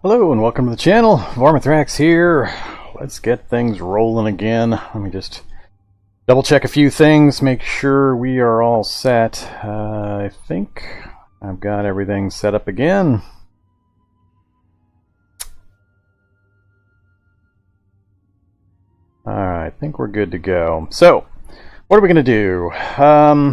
Hello and welcome to the channel. Vormithrax here. Let's get things rolling again. Let me just double check a few things, make sure we are all set. I think I've got everything set up again. Alright, I think we're good to go. So, what are we going to do?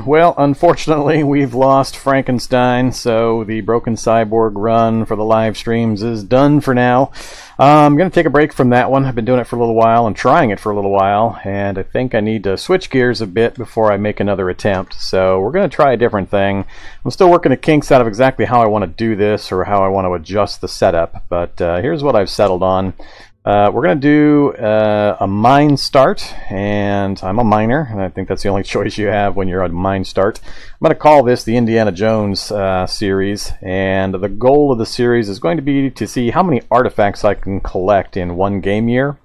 Well, unfortunately, we've lost Frankenstein, so the Broken Cyborg run for the live streams is done for now. I'm going to take a break from that one. I've been doing it for a little while and trying it for a little while, and I think I need to switch gears a bit before I make another attempt. So we're going to try a different thing. I'm still working the kinks out of exactly how I want to do this or how I want to adjust the setup, but here's what I've settled on. We're going to do a mine start, and I'm a miner, and I think that's the only choice you have when you're on mine start. I'm going to call this the Indiana Jones series, and the goal of the series is going to be to see how many artifacts I can collect in one game year.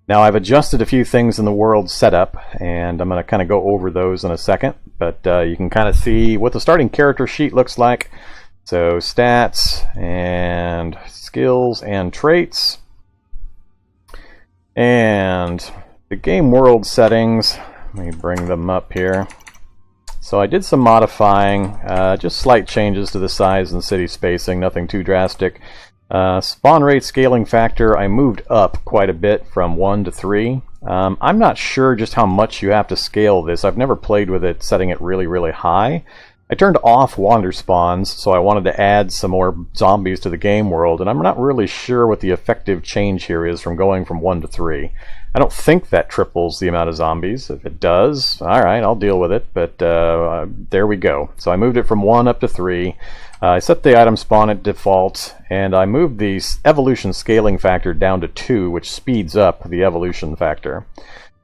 Now, I've adjusted a few things in the world setup, and I'm going to kind of go over those in a second, but you can kind of see what the starting character sheet looks like. So, stats, and skills, and traits. And the game world settings, let me bring them up here. So I did some modifying, just slight changes to the size and city spacing, nothing too drastic. Spawn rate scaling factor, I moved up quite a bit from 1 to 3. I'm not sure just how much you have to scale this. I've never played with it setting it really, really high. I turned off wander spawns, so I wanted to add some more zombies to the game world, and I'm not really sure what the effective change here is from going from 1 to 3. I don't think that triples the amount of zombies. If it does, alright, I'll deal with it, but there we go. So I moved it from 1 up to 3. I set the item spawn at default, and I moved the evolution scaling factor down to 2, which speeds up the evolution factor.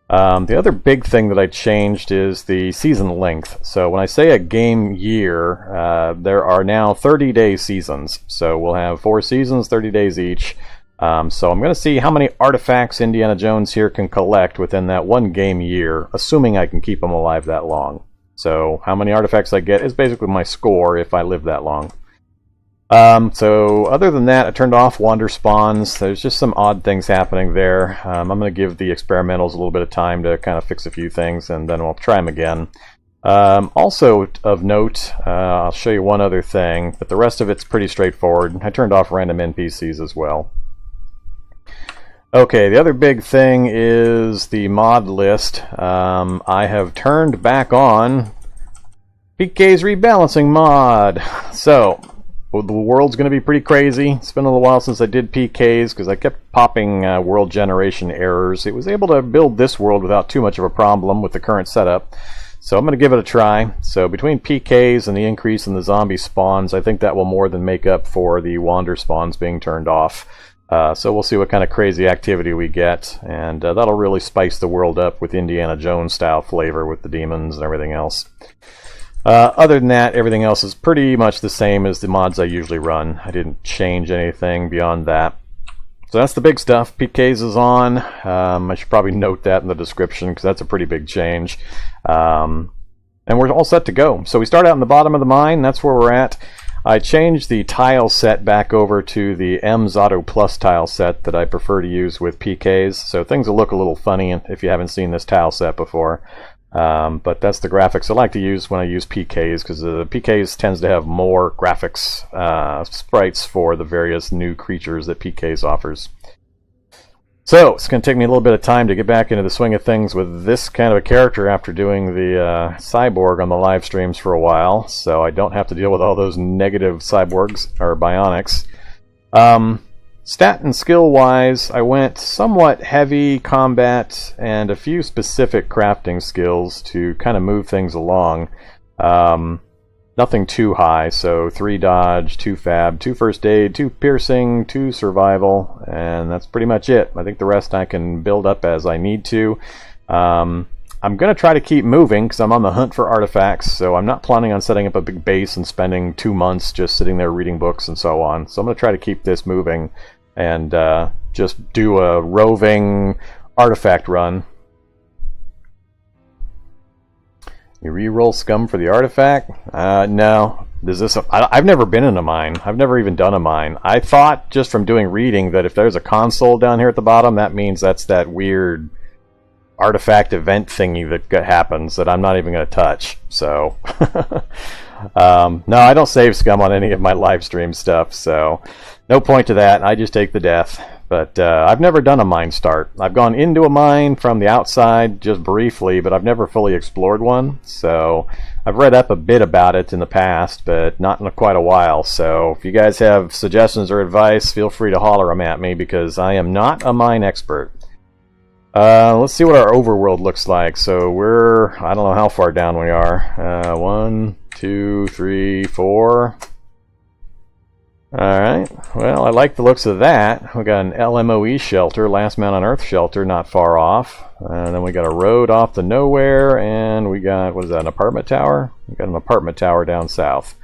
The other big thing that I changed is the season length. So when I say a game year, there are now 30-day seasons. So we'll have 4 seasons, 30 days each. So I'm going to see how many artifacts Indiana Jones here can collect within that one game year, assuming I can keep them alive that long. So how many artifacts I get is basically my score if I live that long. So other than that, I turned off wander spawns. There's just some odd things happening there. I'm going to give the experimentals a little bit of time to kind of fix a few things, and then we'll try them again. Also of note, I'll show you one other thing, but the rest of it's pretty straightforward. I turned off random NPCs as well. Okay, the other big thing is the mod list. I have turned back on PK's rebalancing mod. So the world's going to be pretty crazy. It's been a little while since I did PKs because I kept popping world generation errors. It was able to build this world without too much of a problem with the current setup. So I'm going to give it a try. So between PKs and the increase in the zombie spawns, I think that will more than make up for the wander spawns being turned off. So we'll see what kind of crazy activity we get, and that'll really spice the world up with Indiana Jones style flavor with the demons and everything else. Other than that, everything else is pretty much the same as the mods I usually run. I didn't change anything beyond that. So that's the big stuff. PKs is on. I should probably note that in the description because that's a pretty big change. And we're all set to go. So we start out in the bottom of the mine. That's where we're at. I changed the tile set back over to the M's Auto Plus tile set that I prefer to use with PKs. So things will look a little funny if you haven't seen this tile set before. But that's the graphics I like to use when I use PKs, because the PKs tends to have more graphics sprites for the various new creatures that PKs offers. So it's going to take me a little bit of time to get back into the swing of things with this kind of a character after doing the cyborg on the live streams for a while, so I don't have to deal with all those negative cyborgs or bionics. Stat and skill wise, I went somewhat heavy combat and a few specific crafting skills to kind of move things along. Nothing too high, so 3 dodge, 2 fab, 2 first aid, 2 piercing, 2 survival, and that's pretty much it. I think the rest I can build up as I need to. I'm going to try to keep moving because I'm on the hunt for artifacts, so I'm not planning on setting up a big base and spending 2 months just sitting there reading books and so on. So I'm going to try to keep this moving and just do a roving artifact run. You re-roll scum for the artifact? No, Does this? I've never been in a mine. I've never even done a mine. I thought just from doing reading that if there's a console down here at the bottom, that means that's that weird artifact event thingy that happens that I'm not even going to touch. So, no, I don't save scum on any of my live stream stuff. So, no point to that. I just take the death. But I've never done a mine start. I've gone into a mine from the outside just briefly, but I've never fully explored one. So I've read up a bit about it in the past, but not in quite a while. So if you guys have suggestions or advice, feel free to holler them at me because I am not a mine expert. Let's see what our overworld looks like. So I don't know how far down we are. 1, 2, 3, 4. Alright, well, I like the looks of that. We got an LMOE shelter, Last Man on Earth shelter, not far off. And then we got a road off to nowhere, and we got, what is that, an apartment tower? We got an apartment tower down south.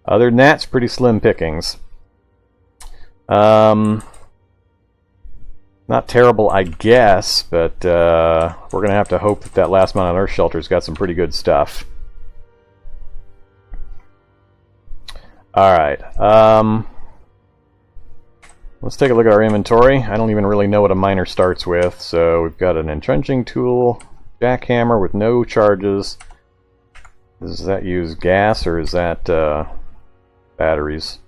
Other than that, it's pretty slim pickings. Not terrible, I guess, but we're going to have to hope that Last Man on Earth shelter's got some pretty good stuff. Alright, let's take a look at our inventory. I don't even really know what a miner starts with. So we've got an entrenching tool, jackhammer with no charges. Does that use gas or is that batteries?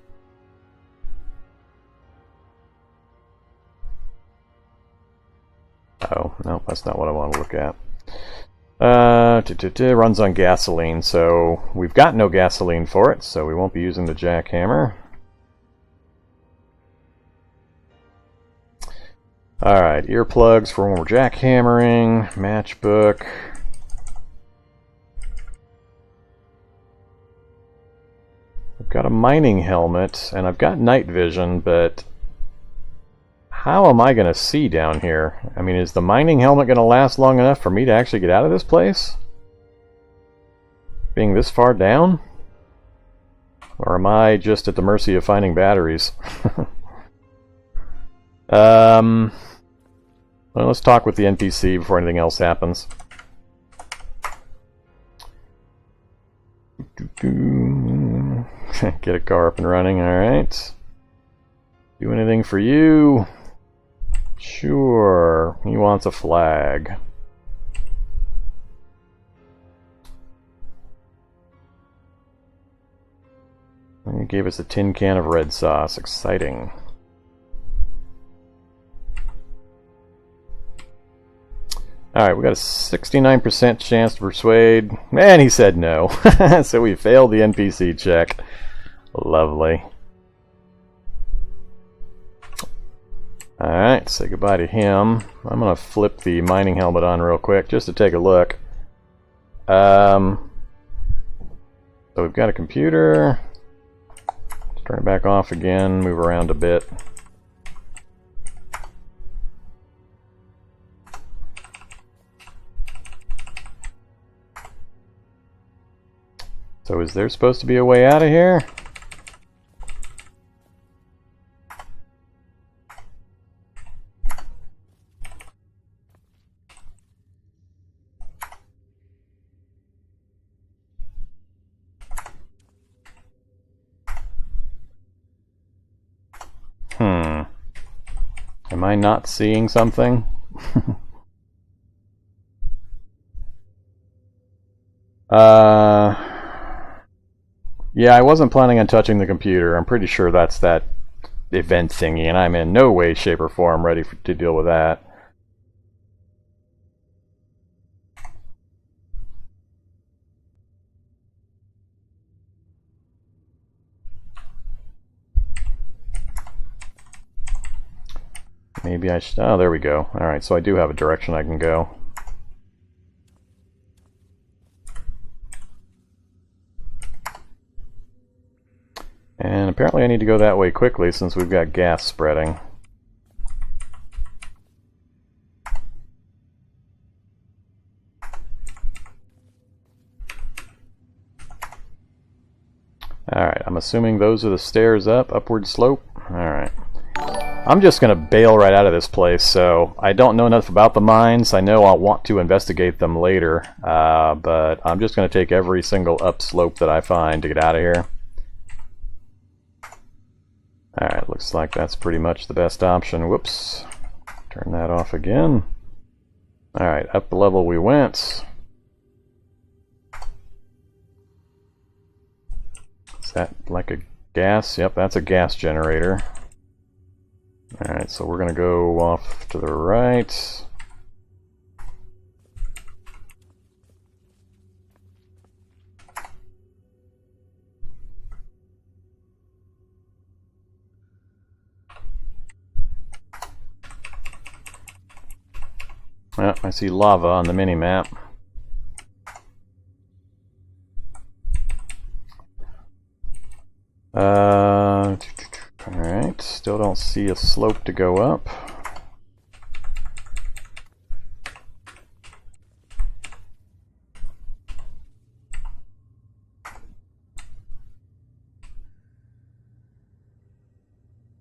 Oh, no, that's not what I want to look at. Runs on gasoline, so we've got no gasoline for it, so we won't be using the jackhammer. Alright, earplugs for when we're jackhammering, matchbook. I've got a mining helmet, and I've got night vision, but how am I going to see down here? I mean, is the mining helmet going to last long enough for me to actually get out of this place? Being this far down? Or am I just at the mercy of finding batteries? Well, let's talk with the NPC before anything else happens. Get a car up and running, alright. Do anything for you? Sure. He wants a flag. And he gave us a tin can of red sauce. Exciting. Alright, we got a 69% chance to persuade. And he said no. So we failed the NPC check. Lovely. Alright, say goodbye to him. I'm going to flip the mining helmet on real quick just to take a look. So we've got a computer. Let's turn it back off again, move around a bit. So is there supposed to be a way out of here? Am I not seeing something? Yeah, I wasn't planning on touching the computer. I'm pretty sure that's that event thingy, and I'm in no way, shape, or form ready to deal with that. Maybe I should... Oh, there we go. Alright, so I do have a direction I can go. And apparently I need to go that way quickly since we've got gas spreading. Alright, I'm assuming those are the stairs up, upward slope. Alright. I'm just going to bail right out of this place, so I don't know enough about the mines. I know I'll want to investigate them later, but I'm just going to take every single upslope that I find to get out of here. Alright, looks like that's pretty much the best option. Whoops. Turn that off again. Alright, up the level we went. Is that like a gas? Yep, that's a gas generator. Alright, so we're going to go off to the right. Oh, I see lava on the mini-map. Alright, still don't see a slope to go up.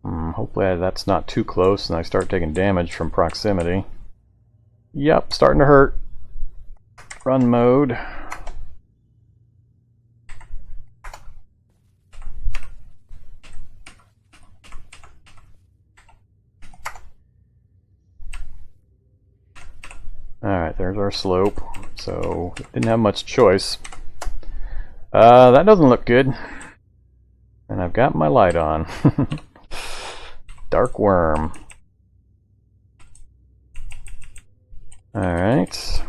Hopefully that's not too close and I start taking damage from proximity. Yep, starting to hurt. Run mode. Alright, there's our slope. So, didn't have much choice. That doesn't look good. And I've got my light on. Dark worm. Alright.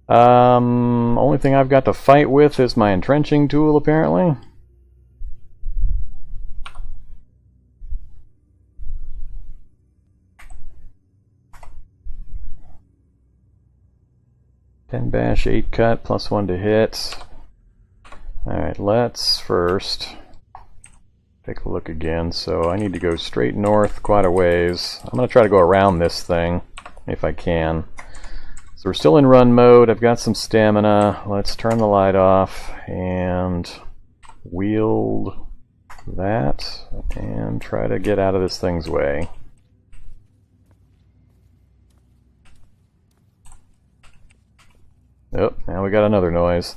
Only thing I've got to fight with is my entrenching tool, apparently. Ten bash, 8 cut, +1 to hit. Alright, let's first take a look again. So I need to go straight north quite a ways. I'm going to try to go around this thing if I can. So we're still in run mode. I've got some stamina. Let's turn the light off and wield that and try to get out of this thing's way. Oh, now we got another noise.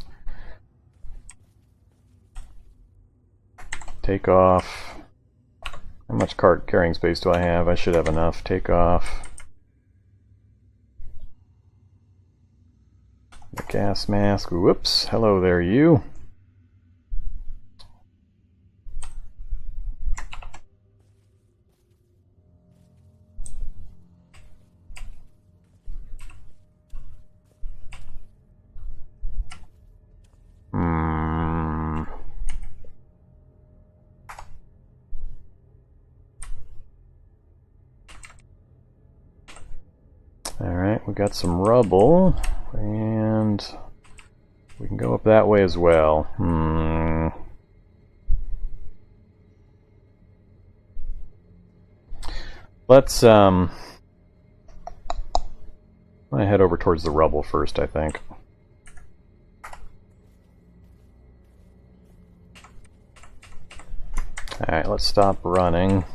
Take off. How much cart carrying space do I have? I should have enough. Take off. The gas mask. Whoops. Hello there, you. Alright, we got some rubble, and we can go up that way as well. Let's I head over towards the rubble first, I think. Alright, let's stop running.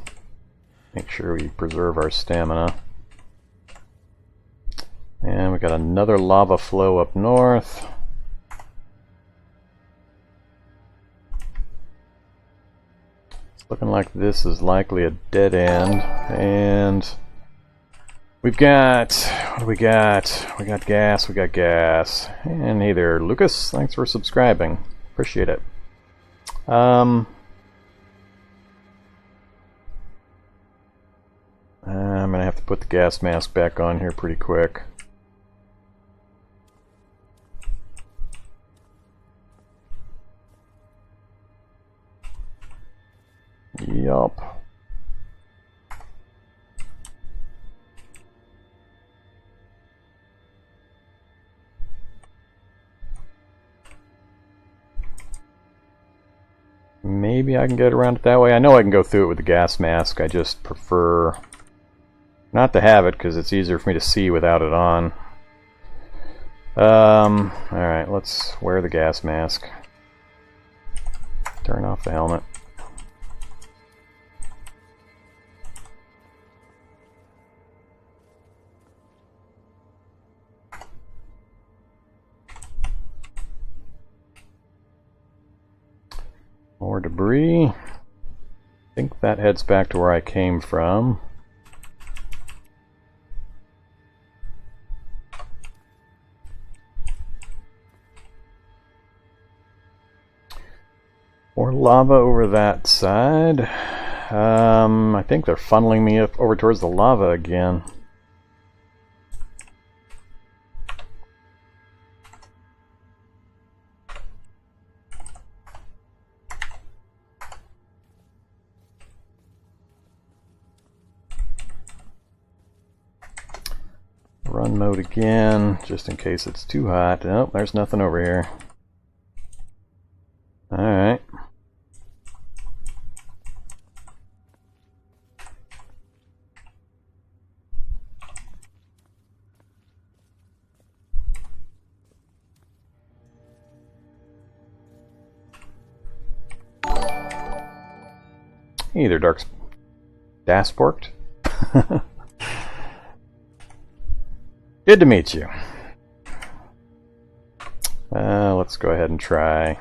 Make sure we preserve our stamina. And we got another lava flow up north. It's looking like this is likely a dead end. And we've got, what do we got? We got gas, we got gas. And hey there, Lucas, thanks for subscribing. Appreciate it. I'm gonna have to put the gas mask back on here pretty quick. Yup. Maybe I can get around it that way. I know I can go through it with the gas mask. I just prefer not to have it because it's easier for me to see without it on. Alright, let's wear the gas mask. Turn off the helmet. More debris. I think that heads back to where I came from. More lava over that side. I think they're funneling me up over towards the lava again. Run mode again, just in case it's too hot. Nope, there's nothing over here. Alright. Hey there, Dark Dasporked. Good to meet you. Let's go ahead and try.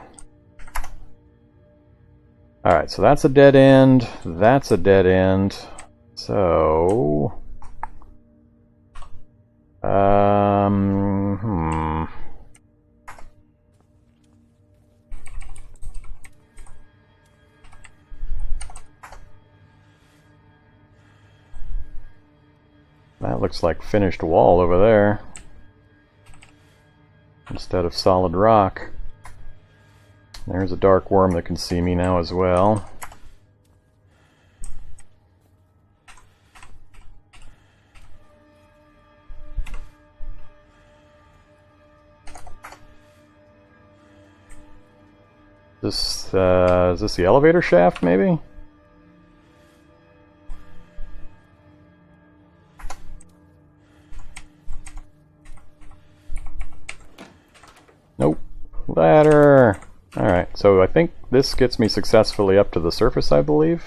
Alright, so that's a dead end. That's a dead end. So... That looks like finished wall over there, instead of solid rock. There's a dark worm that can see me now as well. Is this the elevator shaft, maybe? Nope. Ladder! Alright, so I think this gets me successfully up to the surface, I believe.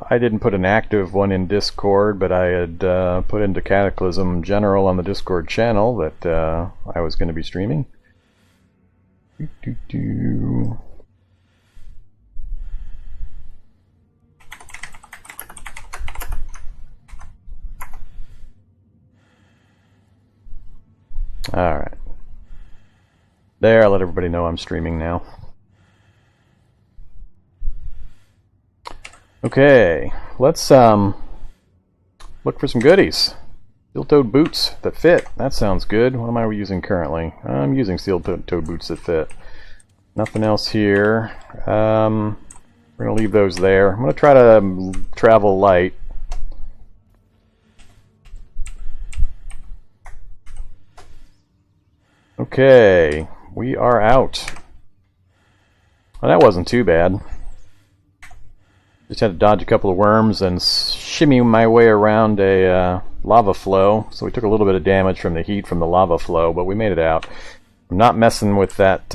I didn't put an active one in Discord, but I had put into Cataclysm General on the Discord channel that I was going to be streaming. Alright. There, I'll let everybody know I'm streaming now. Okay, let's look for some goodies. Steel-toed boots that fit. That sounds good. What am I using currently? I'm using steel-toed boots that fit. Nothing else here. We're going to leave those there. I'm going to try to travel light. Okay, we are out. Well, that wasn't too bad. Just had to dodge a couple of worms and shimmy my way around a lava flow. So we took a little bit of damage from the heat from the lava flow, but we made it out. I'm not messing with that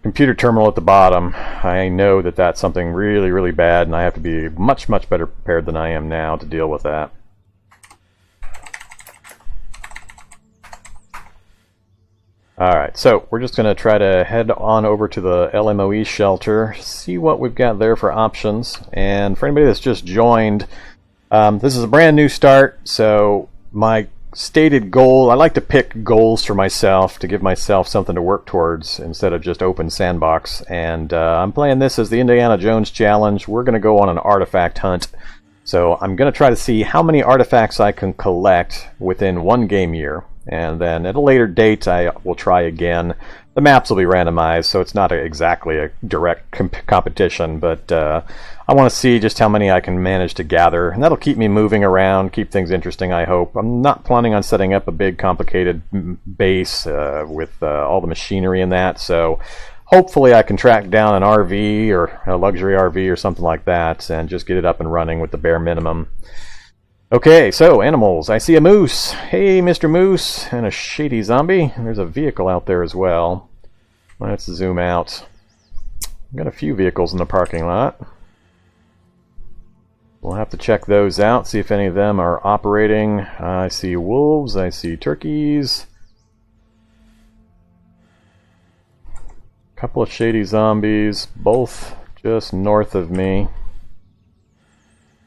computer terminal at the bottom. I know that that's something really, really bad, and I have to be much, much better prepared than I am now to deal with that. Alright, so we're just going to try to head on over to the LMOE shelter, see what we've got there for options. And for anybody that's just joined, this is a brand new start, so my stated goal, I like to pick goals for myself to give myself something to work towards instead of just open sandbox. And I'm playing this as the Indiana Jones challenge. We're going to go on an artifact hunt. So I'm going to try to see how many artifacts I can collect within one game year. And then at a later date, I will try again. The maps will be randomized, so it's not exactly a direct competition, but I want to see just how many I can manage to gather. And that'll keep me moving around, keep things interesting, I hope. I'm not planning on setting up a big, complicated base with all the machinery and that, so hopefully I can track down an RV or a luxury RV or something like that and just get it up and running with the bare minimum. Okay, so animals. I see a moose. Hey, Mr. Moose. And a shady zombie. And there's a vehicle out there as well. Let's zoom out. Got a few vehicles in the parking lot. we'll have to check those out, see if any of them are operating. I see wolves, I see turkeys. A couple of shady zombies, both just north of me.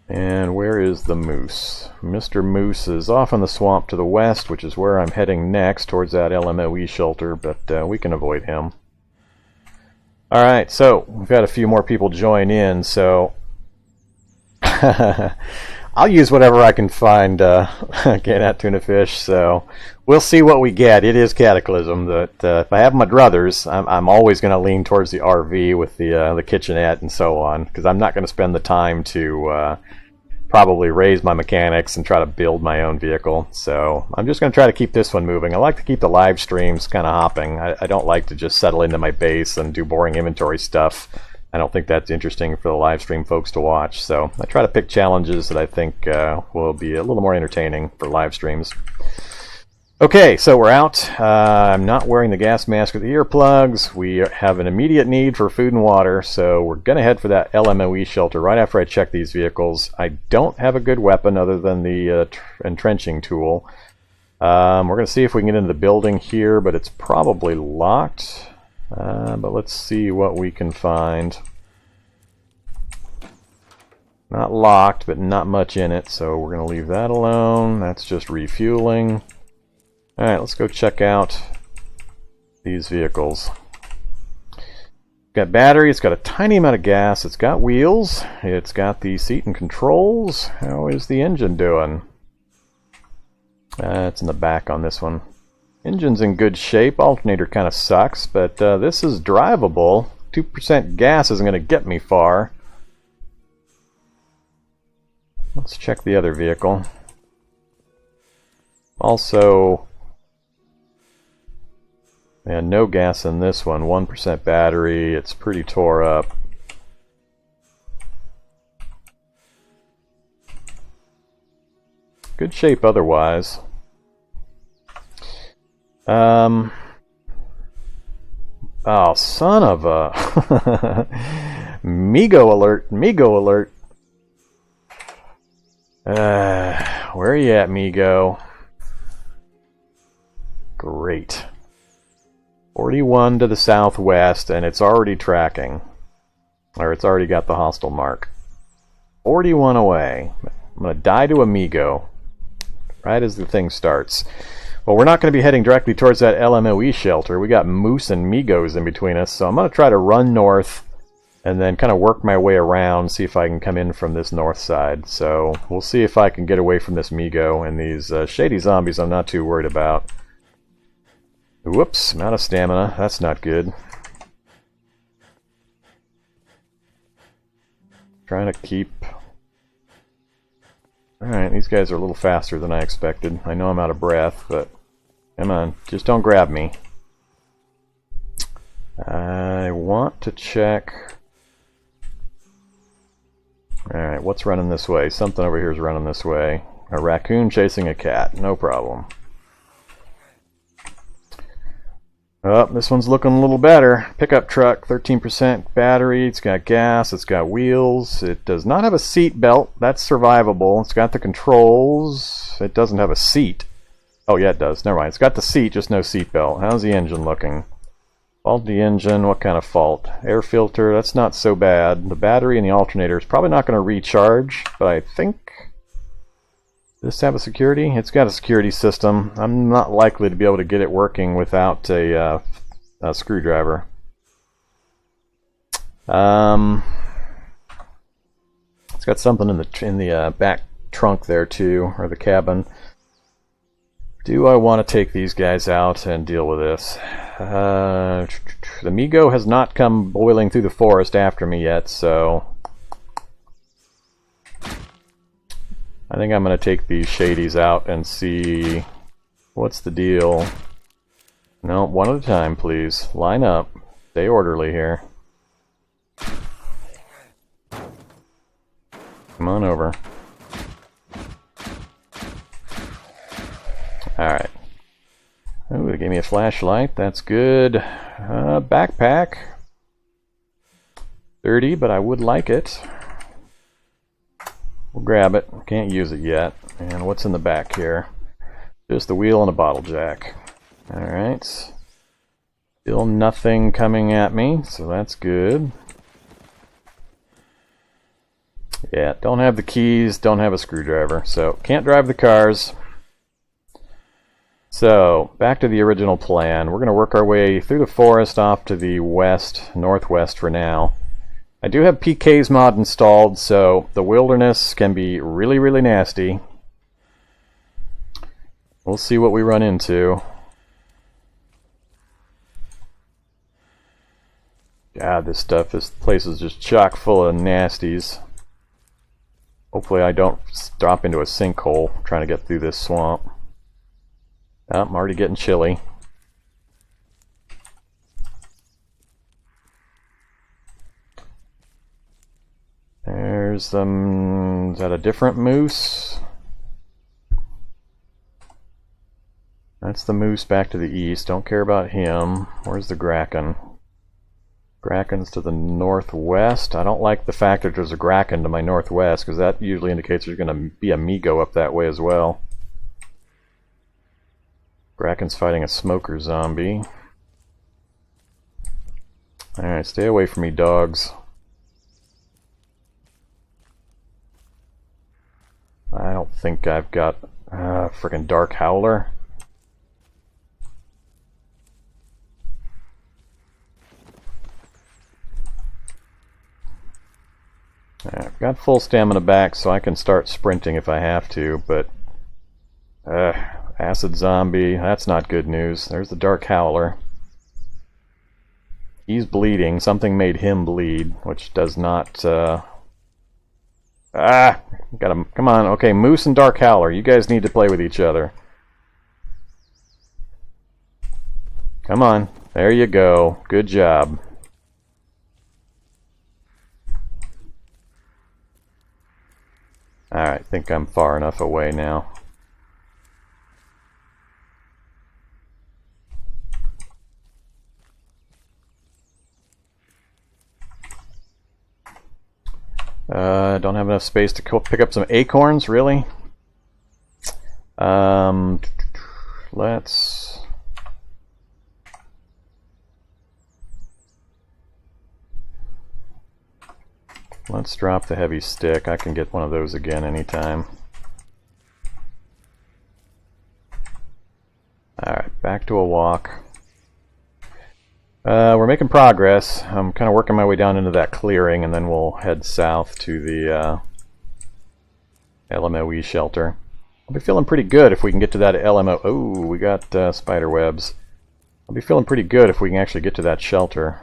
And where is the moose? Mr. Moose is off in the swamp to the west, which is where I'm heading next, towards that LMOE shelter, but we can avoid him. Alright, so we've got a few more people join in, so I'll use whatever I can find get at tuna fish, so we'll see what we get. It is Cataclysm. That if I have my druthers, I'm always going to lean towards the RV with the kitchenette and so on, because I'm not going to spend the time to probably raise my mechanics and try to build my own vehicle. So I'm just going to try to keep this one moving. I like to keep the live streams kind of hopping. I don't like to just settle into my base and do boring inventory stuff. I don't think that's interesting for the live stream folks to watch. So I try to pick challenges that I think will be a little more entertaining for live streams. Okay, so we're out. I'm not wearing the gas mask or the earplugs. We have an immediate need for food and water, so we're going to head for that LMOE shelter right after I check these vehicles. I don't have a good weapon other than the entrenching tool. We're going to see if we can get into the building here, but it's probably locked. But let's see what we can find. Not locked, but not much in it, so we're going to leave that alone. That's just refueling. Alright, let's go check out these vehicles. Got battery, it's got a tiny amount of gas, it's got wheels, it's got the seat and controls. How is the engine doing? It's in the back on this one. Engine's in good shape, alternator kind of sucks, but this is drivable. 2% gas isn't going to get me far. Let's check the other vehicle. Also, yeah, no gas in this one. 1% battery. It's pretty tore up. Good shape otherwise. Oh, son of a... Migo alert. Migo alert. Where are you at, Migo? Great. 41 to the southwest, and it's already tracking. Or it's already got the hostile mark. 41 away. I'm going to die to Amigo right as the thing starts. Well, we're not going to be heading directly towards that LMOE shelter. We got Moose and Migos in between us, so I'm going to try to run north and then kind of work my way around, see if I can come in from this north side. So we'll see if I can get away from this Migo, and these shady zombies I'm not too worried about. Whoops, I'm out of stamina. That's not good. Trying to keep... Alright, these guys are a little faster than I expected. I know I'm out of breath, but come on, just don't grab me. I want to check... Alright, what's running this way? Something over here is running this way. A raccoon chasing a cat, no problem. Oh, this one's looking a little better. Pickup truck, 13% battery, it's got gas, it's got wheels. It does not have a seat belt, that's survivable. It's got the controls, it doesn't have a seat. Oh yeah, it does, never mind. It's got the seat, just no seat belt. How's the engine looking? Faulty engine, what kind of fault? Air filter, that's not so bad. The battery and the alternator is probably not going to recharge, but I think... Does this have a security? It's got a security system. I'm not likely to be able to get it working without a screwdriver. It's got something in the back trunk there too, or the cabin. Do I want to take these guys out and deal with this? The Migo has not come boiling through the forest after me yet, so... I think I'm going to take these shadies out and see what's the deal. No, one at a time, please. Line up. Stay orderly here. Come on over. Alright. Oh, they gave me a flashlight. That's good. Backpack. 30, but I would like it. We'll grab it. Can't use it yet. And what's in the back here? Just the wheel and a bottle jack. Alright. Still nothing coming at me, so that's good. Yeah, don't have the keys, don't have a screwdriver, so can't drive the cars. So, back to the original plan. We're going to work our way through the forest off to the west, northwest for now. I do have PK's mod installed, so the wilderness can be really, really nasty. We'll see what we run into. God, this place is just chock full of nasties. Hopefully I don't drop into a sinkhole trying to get through this swamp. Oh, I'm already getting chilly. There's is that a different moose? That's the moose back to the east. Don't care about him. Where's the Kraken? Kraken's to the northwest. I don't like the fact that there's a Kraken to my northwest, because that usually indicates there's going to be a Migo up that way as well. Kraken's fighting a smoker zombie. Alright, stay away from me, dogs. I don't think I've got frickin' Dark Howler. I've got full stamina back, so I can start sprinting if I have to, but acid zombie, that's not good news. There's the Dark Howler. He's bleeding. Something made him bleed, which does not got him. Come on. Okay, Moose and Dark Howler, you guys need to play with each other. Come on. There you go. Good job. Alright, think I'm far enough away now. Don't have enough space to pick up some acorns, really? Let's drop the heavy stick. I can get one of those again anytime. Alright, back to a walk. We're making progress. I'm kind of working my way down into that clearing, and then we'll head south to the LMOE shelter. I'll be feeling pretty good if we can get to that LMO. Oh, we got spider webs. I'll be feeling pretty good if we can actually get to that shelter.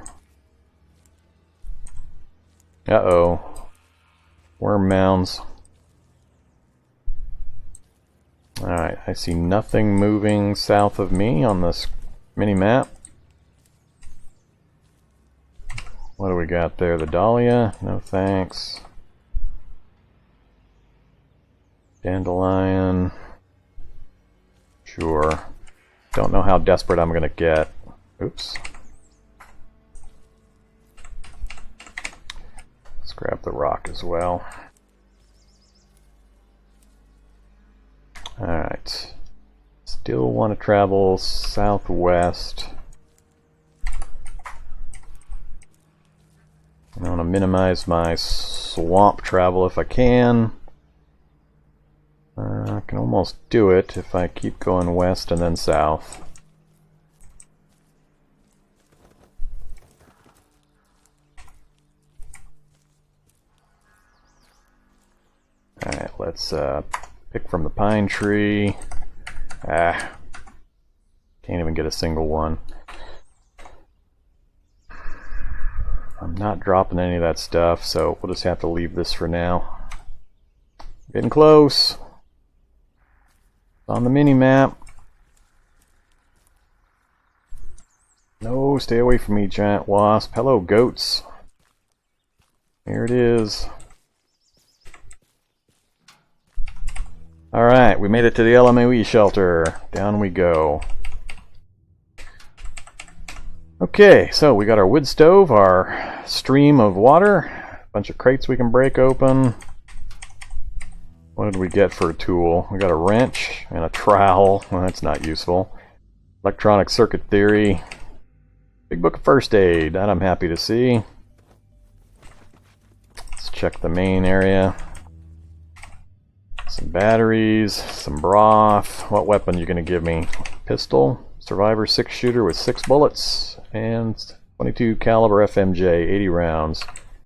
Uh-oh. Worm mounds. Alright, I see nothing moving south of me on this mini-map. What do we got there? The Dahlia? No thanks. Dandelion. Sure. Don't know how desperate I'm gonna get. Oops. Let's grab the rock as well. Alright. Still want to travel southwest. I want to minimize my swamp travel if I can. I can almost do it if I keep going west and then south. Alright, let's pick from the pine tree. Can't even get a single one. I'm not dropping any of that stuff, so we'll just have to leave this for now. Getting close. On the mini-map. No, stay away from me, giant wasp. Hello, goats. Here it is. Alright, we made it to the LMOE shelter. Down we go. Okay, so we got our wood stove, our stream of water, a bunch of crates we can break open. What did we get for a tool? We got a wrench and a trowel. Well, that's not useful. Electronic circuit theory. Big book of first aid. That I'm happy to see. Let's check the main area. Some batteries, some broth. What weapon are you going to give me? Pistol. Survivor 6-shooter with 6 bullets. And 22 caliber FMJ, 80 rounds.